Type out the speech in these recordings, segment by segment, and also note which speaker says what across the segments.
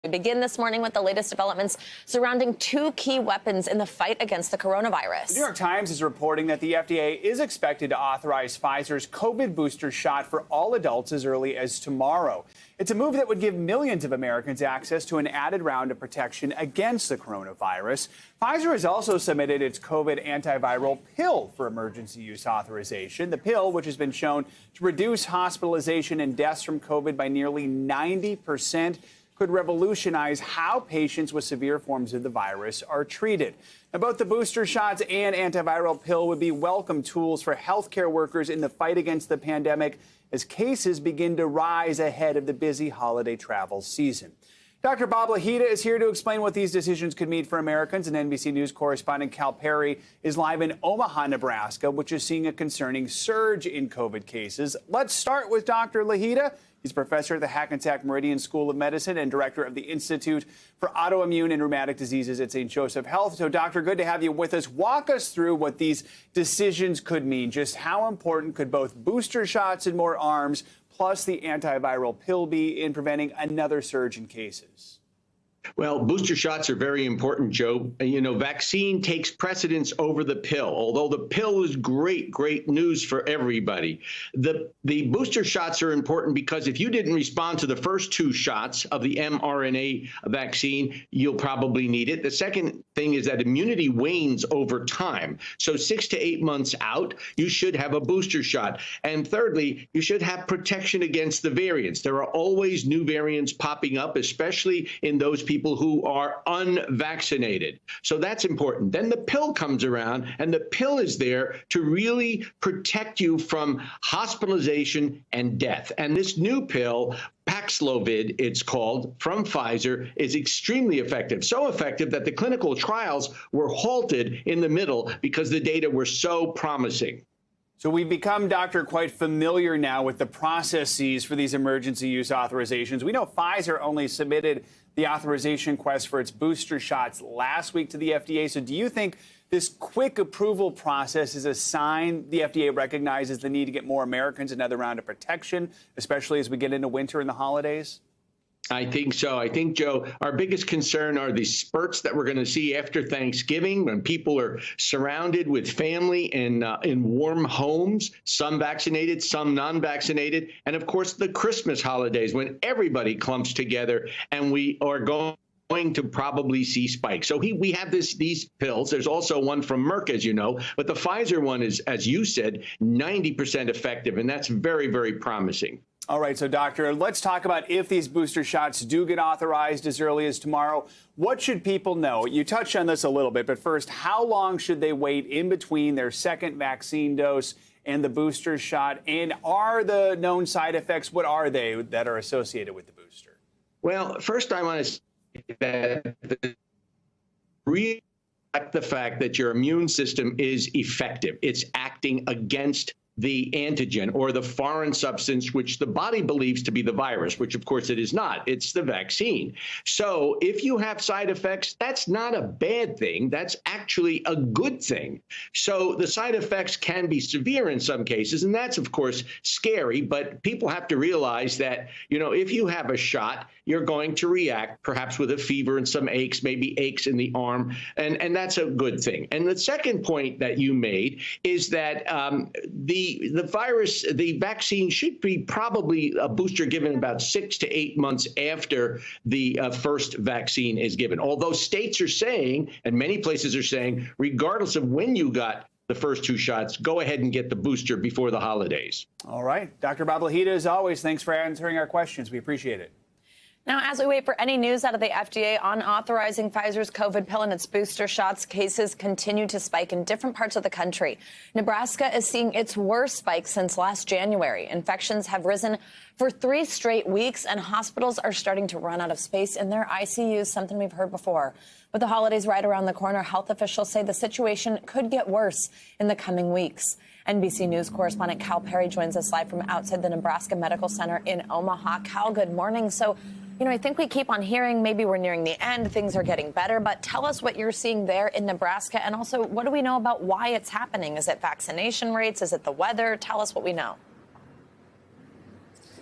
Speaker 1: We begin this morning with the latest developments surrounding two key weapons in the fight against the coronavirus.
Speaker 2: The New York Times is reporting that the FDA is expected to authorize Pfizer's COVID booster shot for all adults as early as tomorrow. It's a move that would give millions of Americans access to an added round of protection against the coronavirus. Pfizer has also submitted its COVID antiviral pill for emergency use authorization. The pill, which has been shown to reduce hospitalization and deaths from COVID by nearly 90%, could revolutionize how patients with severe forms of the virus are treated. Now, both the booster shots and antiviral pill would be welcome tools for healthcare workers in the fight against the pandemic as cases begin to rise ahead of the busy holiday travel season. Dr. Bob Lahita is here to explain what these decisions could mean for Americans, and NBC News correspondent Cal Perry is live in Omaha, Nebraska, which is seeing a concerning surge in COVID cases. Let's start with Dr. Lahita. He's professor at the Hackensack Meridian School of Medicine and director of the Institute for Autoimmune and Rheumatic Diseases at St. Joseph Health. So, Doctor, good to have you with us. Walk us through what these decisions could mean. Just how important could both booster shots and more arms plus the antiviral pill be in preventing another surge in cases?
Speaker 3: Well, booster shots are very important, Joe. You know, vaccine takes precedence over the pill, although the pill is great news for everybody. The booster shots are important because if you didn't respond to the first two shots of the mRNA vaccine, you'll probably need it. The second thing is that immunity wanes over time. So 6 to 8 months out, you should have a booster shot. And thirdly, you should have protection against the variants. There are always new variants popping up, especially in those people who are unvaccinated. So that's important. Then the pill comes around, and the pill is there to really protect you from hospitalization and death. And this new pill, Paxlovid, it's called, from Pfizer, is extremely effective. So effective that the clinical trials were halted in the middle because the data were so promising.
Speaker 2: So we've become, Doctor, quite familiar now with the processes for these emergency use authorizations. We know Pfizer only submitted the authorization request for its booster shots last week to the FDA. So do you think this quick approval process is a sign the FDA recognizes the need to get more Americans another round of protection, especially as we get into winter and the holidays?
Speaker 3: I think so. I think, Joe, our biggest concern are the spurts that we're going to see after Thanksgiving when people are surrounded with family in warm homes, some vaccinated, some non-vaccinated, and, of course, the Christmas holidays when everybody clumps together and we are going to probably see spikes. So we have these pills. There's also one from Merck, as you know, but the Pfizer one is, as you said, 90% effective, and that's very, very promising.
Speaker 2: All right, so, Doctor, let's talk about if these booster shots do get authorized as early as tomorrow. What should people know? You touched on this a little bit, but first, how long should they wait in between their second vaccine dose and the booster shot? And are the known side effects, what are they that are associated with the booster?
Speaker 3: Well, first, I want to say that the fact that your immune system is effective. It's acting against the antigen or the foreign substance, which the body believes to be the virus, which of course it is not. It's the vaccine. So if you have side effects, that's not a bad thing. That's actually a good thing. So the side effects can be severe in some cases, and that's of course scary, but people have to realize that, you know, if you have a shot, you're going to react perhaps with a fever and some aches, maybe aches in the arm, and that's a good thing. And the second point that you made is that the virus, the vaccine should be probably a booster given about 6 to 8 months after the first vaccine is given. Although states are saying, and many places are saying, regardless of when you got the first two shots, go ahead and get the booster before the holidays. All
Speaker 2: right. Dr. Bob Lahita, as always, thanks for answering our questions. We appreciate it.
Speaker 1: Now, as we wait for any news out of the FDA on authorizing Pfizer's COVID pill and its booster shots, cases continue to spike in different parts of the country. Nebraska is seeing its worst spike since last January. Infections have risen for 3 straight weeks, and hospitals are starting to run out of space in their ICUs, something we've heard before. With the holidays right around the corner, health officials say the situation could get worse in the coming weeks. NBC News correspondent Cal Perry joins us live from outside the Nebraska Medical Center in Omaha. Cal, good morning. So, you know, I think we keep on hearing maybe we're nearing the end, things are getting better, but tell us what you're seeing there in Nebraska, and also what do we know about why it's happening? Is it vaccination rates? Is it the weather? Tell us what we know.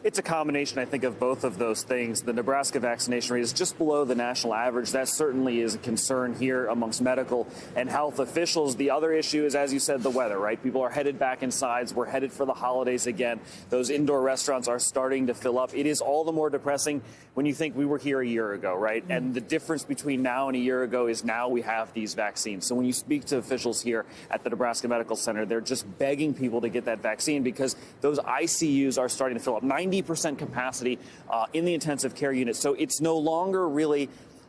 Speaker 4: It's a combination, I think, of both of those things. The Nebraska vaccination rate is just below the national average. That certainly is a concern here amongst medical and health officials. The other issue is, as you said, the weather, right? People are headed back inside. We're headed for the holidays again. Those indoor restaurants are starting to fill up. It is all the more depressing when you think we were here a year ago, right? And the difference between now and a year ago is now we have these vaccines. So when you speak to officials here at the Nebraska Medical Center, they're just begging people to get that vaccine because those ICUs are starting to fill up. 90% capacity in the intensive care unit. So it's no longer really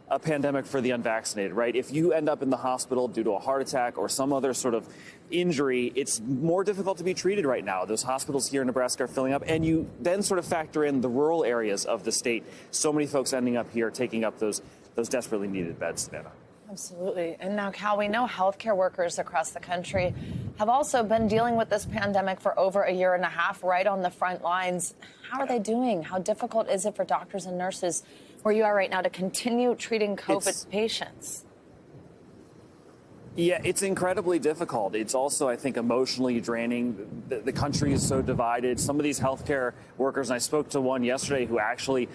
Speaker 4: a pandemic for the unvaccinated, right? If you end up in the hospital due to a heart attack or some other sort of injury, it's more difficult to be treated right now. Those hospitals here in Nebraska are filling up, and you then sort of factor in the rural areas of the state. So many folks ending up here taking up those desperately needed beds, Savannah.
Speaker 1: Absolutely. And now, Cal, we know healthcare workers across the country have also been dealing with this pandemic for over a year and a half, right on the front lines. How are they doing? How difficult is it for doctors and nurses where you are right now to continue treating COVID patients?
Speaker 4: Yeah, it's incredibly difficult. It's also, I think, emotionally draining. The country is so divided. Some of these healthcare workers, and I spoke to one yesterday who actually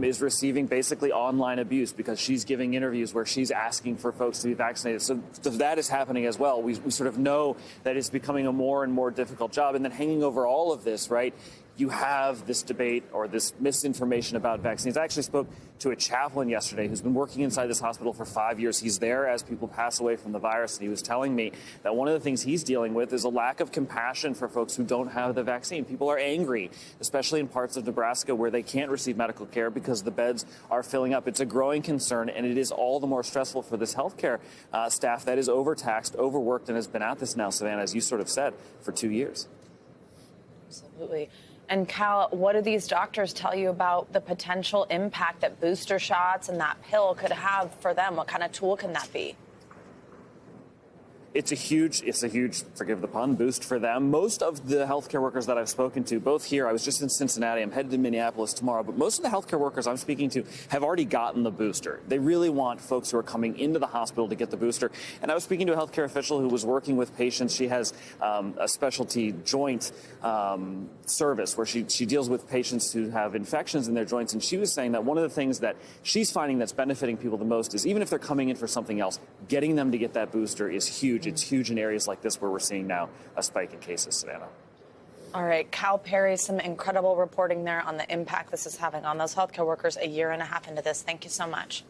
Speaker 4: is receiving basically online abuse because she's giving interviews where she's asking for folks to be vaccinated. So that is happening as well. We sort of know that it's becoming a more and more difficult job. And then hanging over all of this, right, you have this debate or this misinformation about vaccines. I actually spoke to a chaplain yesterday who's been working inside this hospital for 5 years. He's there as people pass away from the virus, and he was telling me that one of the things he's dealing with is a lack of compassion for folks who don't have the vaccine. People are angry, especially in parts of Nebraska where they can't receive medical care because the beds are filling up. It's a growing concern, and it is all the more stressful for this healthcare staff that is overtaxed, overworked, and has been at this now, Savannah, as you sort of said, for 2 years.
Speaker 1: Absolutely. And Cal, what do these doctors tell you about the potential impact that booster shots and that pill could have for them? What kind of tool can that be?
Speaker 4: It's a huge, forgive the pun, boost for them. Most of the healthcare workers that I've spoken to, both here, I was just in Cincinnati, I'm headed to Minneapolis tomorrow, but most of the healthcare workers I'm speaking to have already gotten the booster. They really want folks who are coming into the hospital to get the booster. And I was speaking to a healthcare official who was working with patients. She has a specialty joint service where she deals with patients who have infections in their joints. And she was saying that one of the things that she's finding that's benefiting people the most is even if they're coming in for something else, getting them to get that booster is huge. It's huge in areas like this where we're seeing now a spike in cases, Savannah.
Speaker 1: All right, Cal Perry, some incredible reporting there on the impact this is having on those healthcare workers a year and a half into this. Thank you so much.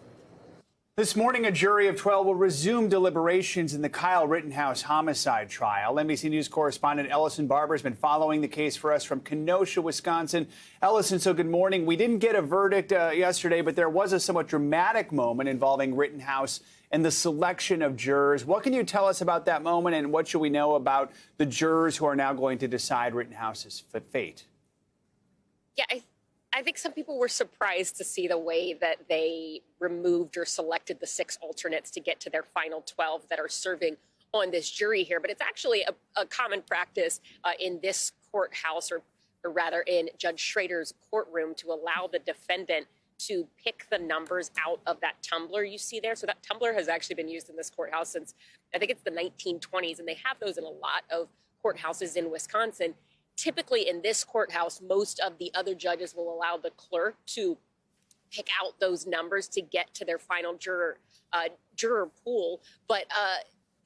Speaker 2: This morning, a jury of 12 will resume deliberations in the Kyle Rittenhouse homicide trial. NBC News correspondent Ellison Barber has been following the case for us from Kenosha, Wisconsin. Ellison, so good morning. We didn't get a verdict yesterday, but there was a somewhat dramatic moment involving Rittenhouse and the selection of jurors. What can you tell us about that moment, and what should we know about the jurors who are now going to decide Rittenhouse's fate?
Speaker 5: Yeah, I think some people were surprised to see the way that they removed or selected the 6 alternates to get to their final 12 that are serving on this jury here. But it's actually a common practice in this courthouse, or rather in Judge Schrader's courtroom, to allow the defendant to pick the numbers out of that tumbler you see there. So that tumbler has actually been used in this courthouse since, I think it's the 1920s, and they have those in a lot of courthouses in Wisconsin. Typically in this courthouse, most of the other judges will allow the clerk to pick out those numbers to get to their final juror pool. But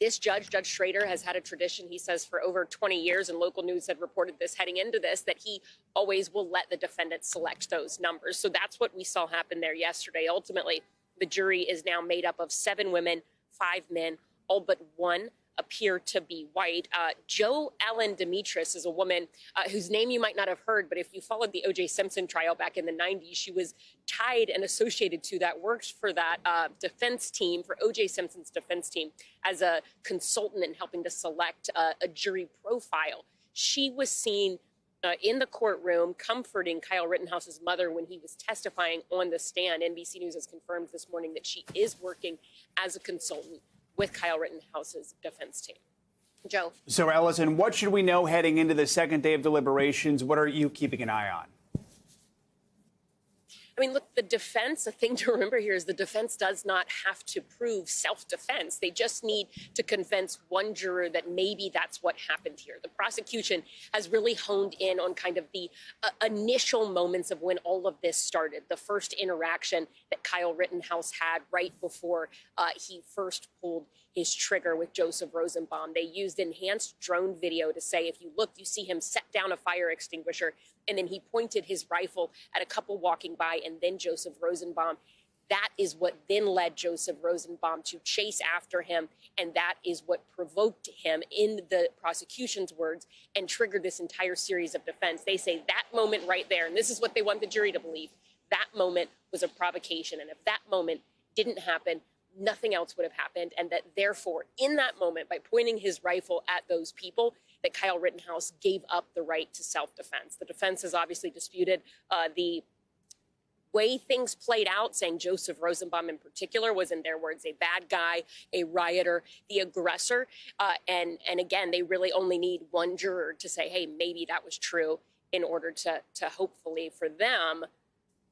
Speaker 5: this Judge Schrader, has had a tradition, he says, for over 20 years, and local news had reported this heading into this, that he always will let the defendant select those numbers. So that's what we saw happen there yesterday. Ultimately, the jury is now made up of 7 women, 5 men, all but one appear to be white. Jo Ellen Demetris is a woman whose name you might not have heard, but if you followed the O.J. Simpson trial back in the 90s, she was tied and associated to that, worked for that defense team, for O.J. Simpson's defense team, as a consultant in helping to select a jury profile. She was seen in the courtroom comforting Kyle Rittenhouse's mother when he was testifying on the stand. NBC News has confirmed this morning that she is working as a consultant with Kyle Rittenhouse's defense team. Joe.
Speaker 2: So, Ellison, what should we know heading into the second day of deliberations? What are you keeping an eye on?
Speaker 5: I mean, look, the defense, the thing to remember here is the defense does not have to prove self-defense. They just need to convince one juror that maybe that's what happened here. The prosecution has really honed in on kind of the initial moments of when all of this started, the first interaction that Kyle Rittenhouse had right before he first pulled his trigger with Joseph Rosenbaum. They used enhanced drone video to say, if you look, you see him set down a fire extinguisher, and then he pointed his rifle at a couple walking by, and then Joseph Rosenbaum. That is what then led Joseph Rosenbaum to chase after him, and that is what provoked him, in the prosecution's words, and triggered this entire series of defense. They say that moment right there, and this is what they want the jury to believe, that moment was a provocation, and if that moment didn't happen, nothing else would have happened, and that therefore, in that moment, by pointing his rifle at those people, that Kyle Rittenhouse gave up the right to self-defense. The defense has obviously disputed the way things played out, saying Joseph Rosenbaum in particular was, in their words, a bad guy, a rioter, the aggressor. And again, they really only need one juror to say, hey, maybe that was true, in order to hopefully for them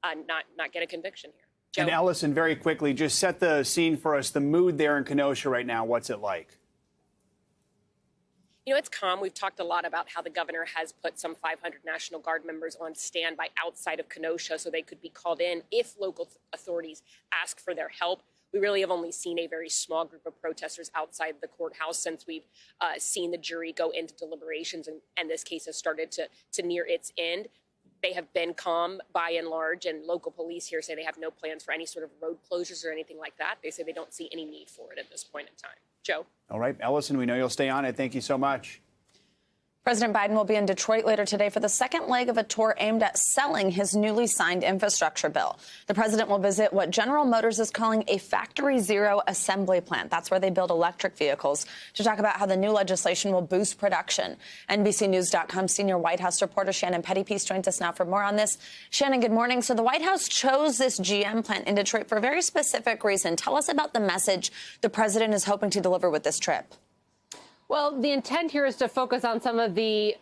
Speaker 5: not get a conviction here. Joe?
Speaker 2: And Ellison, very quickly, just set the scene for us, the mood there in Kenosha right now. What's it like?
Speaker 5: You know, it's calm. We've talked a lot about how the governor has put some 500 National Guard members on standby outside of Kenosha so they could be called in if local authorities ask for their help. We really have only seen a very small group of protesters outside the courthouse since we've seen the jury go into deliberations, and this case has started to near its end. They have been calm by and large, and local police here say they have no plans for any sort of road closures or anything like that. They say they don't see any need for it at this point in time. Joe?
Speaker 2: All right, Ellison, we know you'll stay on it. Thank you so much.
Speaker 1: President Biden will be in Detroit later today for the second leg of a tour aimed at selling his newly signed infrastructure bill. The president will visit what General Motors is calling a Factory Zero assembly plant. That's where they build electric vehicles, to talk about how the new legislation will boost production. NBCNews.com senior White House reporter Shannon Pettypiece joins us now for more on this. Shannon, good morning. So the White House chose this GM plant in Detroit for a very specific reason. Tell us about the message the president is hoping to deliver with this trip.
Speaker 6: Well, the intent here is to focus on some of the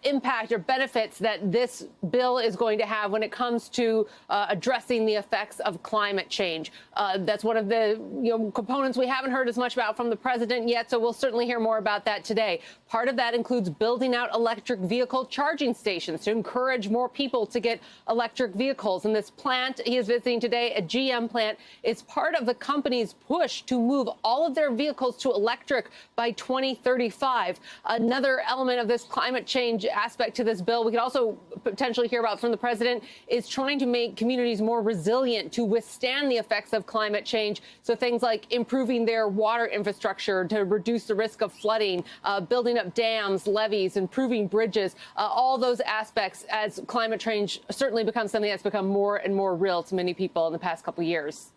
Speaker 6: impact or benefits that this bill is going to have when it comes to addressing the effects of climate change. That's one of the components we haven't heard as much about from the president yet, so we'll certainly hear more about that today. Part of that includes building out electric vehicle charging stations to encourage more people to get electric vehicles. And this plant he is visiting today, a GM plant, is part of the company's push to move all of their vehicles to electric by 2035. Another element of this climate change aspect to this bill we could also potentially hear about from the president is trying to make communities more resilient to withstand the effects of climate change. So things like improving their water infrastructure to reduce the risk of flooding, building up dams, levees, improving bridges, all those aspects as climate change certainly becomes something that's become more and more real to many people in the past couple of years.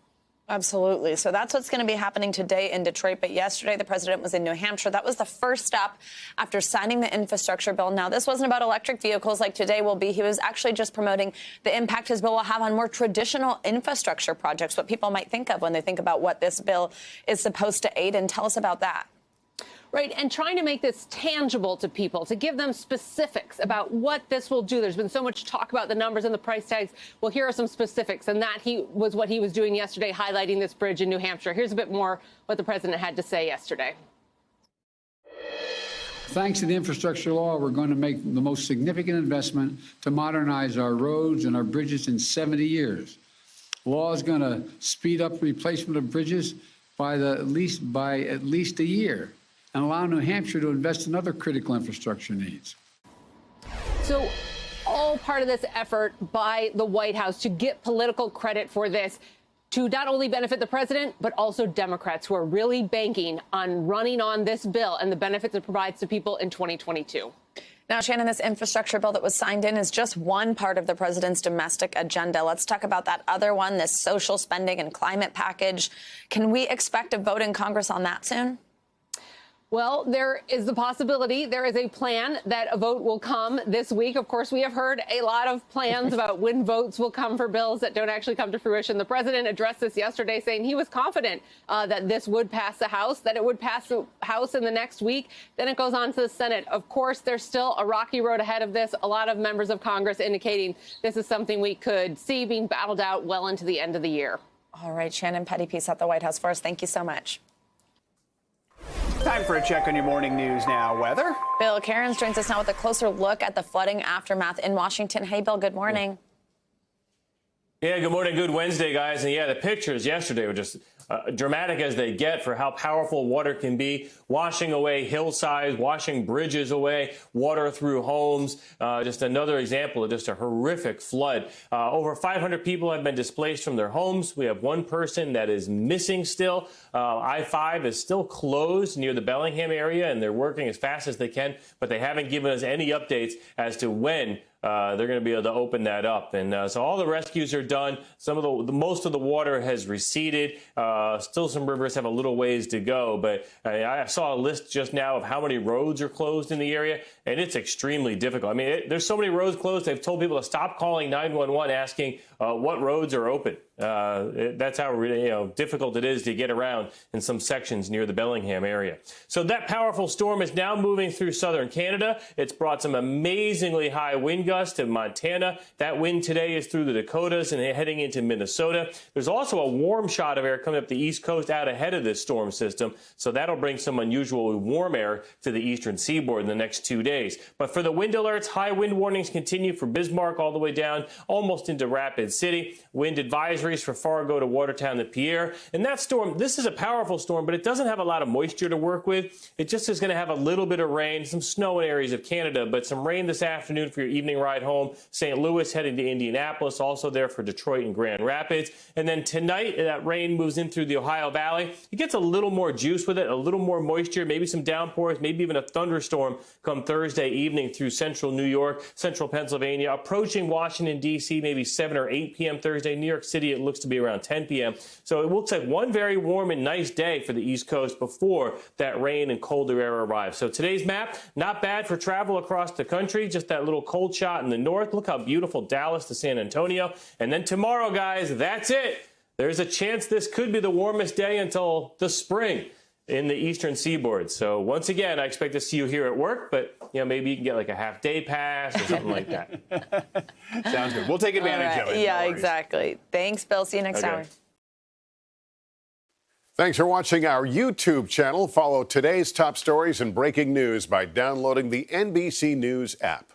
Speaker 1: Absolutely. So that's what's going to be happening today in Detroit. But yesterday, the president was in New Hampshire. That was the first stop after signing the infrastructure bill. Now, this wasn't about electric vehicles like today will be. He was actually just promoting the impact his bill will have on more traditional infrastructure projects, what people might think of when they think about what this bill is supposed to aid in. Tell us about that.
Speaker 6: Right, and trying to make this tangible to people, to give them specifics about what this will do. There's been so much talk about the numbers and the price tags. Well, here are some specifics, and that was what he was doing yesterday, highlighting this bridge in New Hampshire. Here's a bit more what the president had to say yesterday.
Speaker 7: Thanks to the infrastructure law, we're going to make the most significant investment to modernize our roads and our bridges in 70 years. The law is going to speed up replacement of bridges by at least a year, and allow New Hampshire to invest in other critical infrastructure needs.
Speaker 6: So all part of this effort by the White House to get political credit for this, to not only benefit the president, but also Democrats who are really banking on running on this bill and the benefits it provides to people in 2022.
Speaker 1: Now, Shannon, this infrastructure bill that was signed in is just one part of the president's domestic agenda. Let's talk about that other one, this social spending and climate package. Can we expect a vote in Congress on that soon?
Speaker 6: Well, there is the possibility, there is a plan that a vote will come this week. Of course, we have heard a lot of plans about when votes will come for bills that don't actually come to fruition. The president addressed this yesterday, saying he was confident that this would pass the House, that it would pass the House in the next week. Then it goes on to the Senate. Of course, there's still a rocky road ahead of this. A lot of members of Congress indicating this is something we could see being battled out well into the end of the year.
Speaker 1: All right, Shannon Pettypiece at the White House for us. Thank you so much.
Speaker 2: Time for a check on your morning news now. Weather?
Speaker 1: Bill Cairns joins us now with a closer look at the flooding aftermath in Washington. Hey, Bill, good morning.
Speaker 8: Yeah, good morning. Good Wednesday, guys. And yeah, the pictures yesterday were just dramatic as they get for how powerful water can be, washing away hillsides, washing bridges away, water through homes. Just another example of just a horrific flood. Over 500 people have been displaced from their homes. We have one person that is missing still. I-5 is still closed near the Bellingham area, and they're working as fast as they can, but they haven't given us any updates as to when they're going to be able to open that up. And so all the rescues are done. Some of the most of the water has receded. Still some rivers have a little ways to go, but I saw a list just now of how many roads are closed in the area, and it's extremely difficult. I mean, there's so many roads closed, they've told people to stop calling 911 asking what roads are open. That's how difficult it is to get around in some sections near the Bellingham area. So that powerful storm is now moving through southern Canada. It's brought some amazingly high wind gusts to Montana. That wind today is through the Dakotas and heading into Minnesota. There's also a warm shot of air coming up the east coast out ahead of this storm system. So that'll bring some unusually warm air to the eastern seaboard in the next 2 days. But for the wind alerts, high wind warnings continue for Bismarck all the way down almost into Rapid City. Wind advisories for Fargo to Watertown to Pierre. And that storm, this is a powerful storm, but it doesn't have a lot of moisture to work with. It just is going to have a little bit of rain, some snow in areas of Canada, but some rain this afternoon for your evening ride home. St. Louis heading to Indianapolis, also there for Detroit and Grand Rapids. And then tonight, that rain moves in through the Ohio Valley. It gets a little more juice with it, a little more moisture, maybe some downpours, maybe even a thunderstorm come Thursday evening through central New York, central Pennsylvania, approaching Washington, D.C., maybe 7 or 8 p.m. Thursday. New York City, it looks to be around 10 p.m. So it looks like one very warm and nice day for the East Coast before that rain and colder air arrives. So today's map, not bad for travel across the country, just that little cold shot in the north. Look how beautiful Dallas to San Antonio. And then tomorrow, guys, that's it. There's a chance this could be the warmest day until the spring in the eastern seaboard. So once again, I expect to see you here at work, but maybe you can get like a half-day pass or something like that.
Speaker 2: Sounds good. We'll take advantage of it.
Speaker 1: Yeah, exactly. Thanks, Bill. See you next hour.
Speaker 9: Thanks for watching our YouTube channel. Follow today's top stories and breaking news by downloading the NBC News app.